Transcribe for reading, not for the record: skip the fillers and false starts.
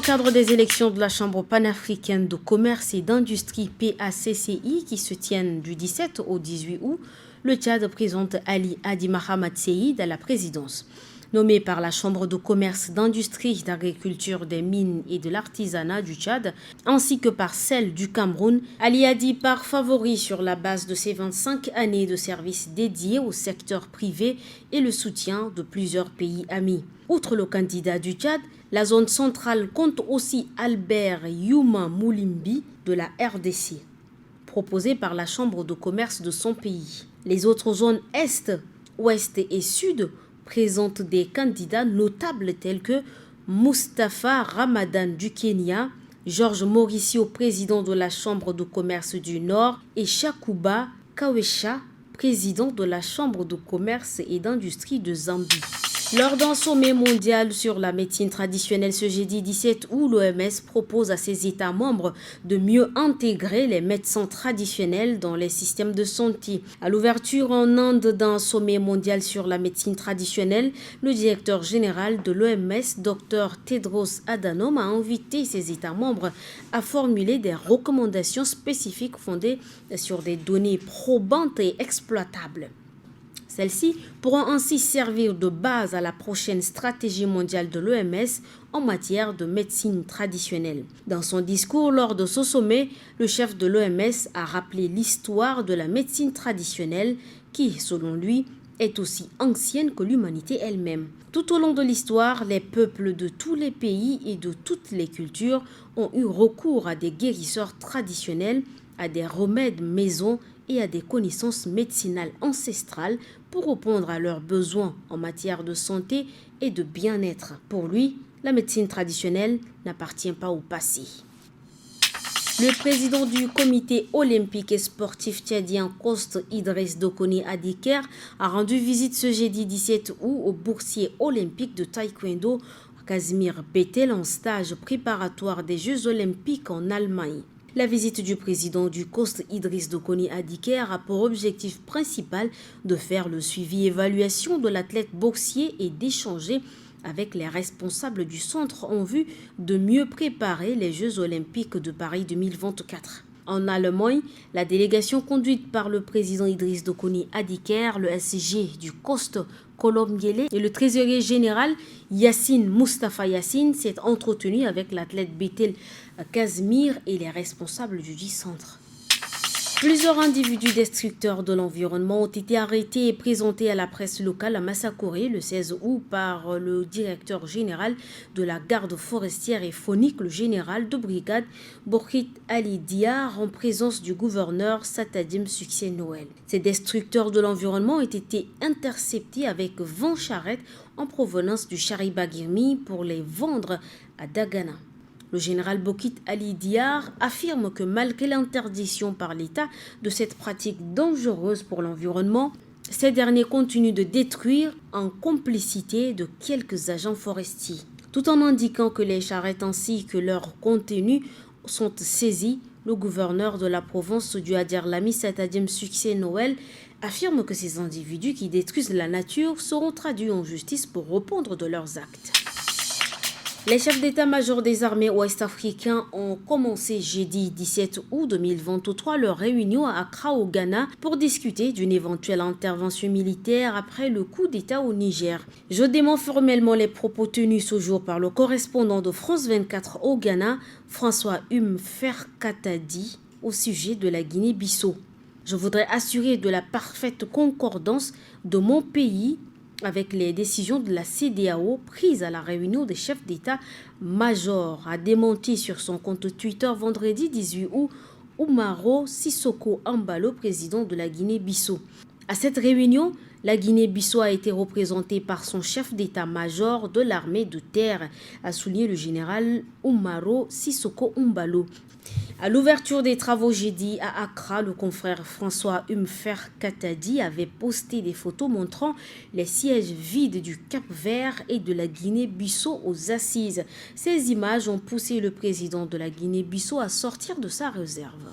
cadre des élections de la Chambre panafricaine de commerce et d'industrie PACCI qui se tiennent du 17 au 18 août, le Tchad présente Ali Hadi Mahamad Seyid à la présidence. Nommé par la Chambre de commerce, d'industrie, d'agriculture, des mines et de l'artisanat du Tchad, ainsi que par celle du Cameroun, Ali Hadi part favori sur la base de ses 25 années de service dédiés au secteur privé et le soutien de plusieurs pays amis. Outre le candidat du Tchad, la zone centrale compte aussi Albert Youma Moulimbi de la RDC, proposé par la Chambre de commerce de son pays. Les autres zones Est, Ouest et Sud présentent des candidats notables tels que Mustapha Ramadan du Kenya, Georges Mauricio, président de la Chambre de commerce du Nord, et Shakuba Kawesha, président de la Chambre de commerce et d'industrie de Zambie. Lors d'un sommet mondial sur la médecine traditionnelle ce jeudi 17 août, l'OMS propose à ses États membres de mieux intégrer les médecins traditionnels dans les systèmes de santé. À l'ouverture en Inde d'un sommet mondial sur la médecine traditionnelle, le directeur général de l'OMS, Dr Tedros Adhanom, a invité ses États membres à formuler des recommandations spécifiques fondées sur des données probantes et exploitables. Celles-ci pourront ainsi servir de base à la prochaine stratégie mondiale de l'OMS en matière de médecine traditionnelle. Dans son discours lors de ce sommet, le chef de l'OMS a rappelé l'histoire de la médecine traditionnelle qui, selon lui, est aussi ancienne que l'humanité elle-même. Tout au long de l'histoire, les peuples de tous les pays et de toutes les cultures ont eu recours à des guérisseurs traditionnels, à des remèdes maison et à des connaissances médicinales ancestrales pour répondre à leurs besoins en matière de santé et de bien-être. Pour lui, la médecine traditionnelle n'appartient pas au passé. Le président du comité olympique et sportif tchadien Coste Idriss Dokoni Adiker a rendu visite ce jeudi 17 août au boursier olympique de taekwondo Casimir Bettel en stage préparatoire des Jeux olympiques en Allemagne. La visite du président du Coste Idriss Dokoni Adiker a pour objectif principal de faire le suivi et évaluation de l'athlète boursier et d'échanger avec les responsables du centre en vue de mieux préparer les Jeux olympiques de Paris 2024. En Allemagne, la délégation conduite par le président Idriss Dokoni Adiker, le SG du Coste Colombier et le trésorier général Yassine Mustafa Yassine s'est entretenu avec l'athlète Bettel Casimir et les responsables du dit centre. Plusieurs individus destructeurs de l'environnement ont été arrêtés et présentés à la presse locale à Massakoré le 16 août par le directeur général de la garde forestière et faunique, le général de brigade Borkhit Ali Diar, en présence du gouverneur Satadim Succès Noël. Ces destructeurs de l'environnement ont été interceptés avec 20 charrettes en provenance du Chariba-Girmi pour les vendre à Dagana. Le général Borkhit Ali Diar affirme que malgré l'interdiction par l'État de cette pratique dangereuse pour l'environnement, ces derniers continuent de détruire en complicité de quelques agents forestiers. Tout en indiquant que les charrettes ainsi que leur contenu sont saisis, le gouverneur de la province du Hadir-Lami, Satadim Succès Noël, affirme que ces individus qui détruisent la nature seront traduits en justice pour répondre de leurs actes. Les chefs d'état-major des armées ouest-africains ont commencé jeudi 17 août 2023 leur réunion à Accra au Ghana pour discuter d'une éventuelle intervention militaire après le coup d'État au Niger. Je dément formellement les propos tenus ce jour par le correspondant de France 24 au Ghana, François Ferkatadi, au sujet de la Guinée-Bissau. Je voudrais assurer de la parfaite concordance de mon pays avec les décisions de la CEDEAO prises à la réunion des chefs d'état-major, a démenti sur son compte Twitter vendredi 18 août Umaro Sissoko Embalo, président de la Guinée-Bissau. À cette réunion, la Guinée-Bissau a été représentée par son chef d'état-major de l'armée de terre, a souligné le général Umaro Sissoko Embalo. À l'ouverture des travaux jeudi à Accra, le confrère François Ferkatadi avait posté des photos montrant les sièges vides du Cap-Vert et de la Guinée-Bissau aux assises. Ces images ont poussé le président de la Guinée-Bissau à sortir de sa réserve.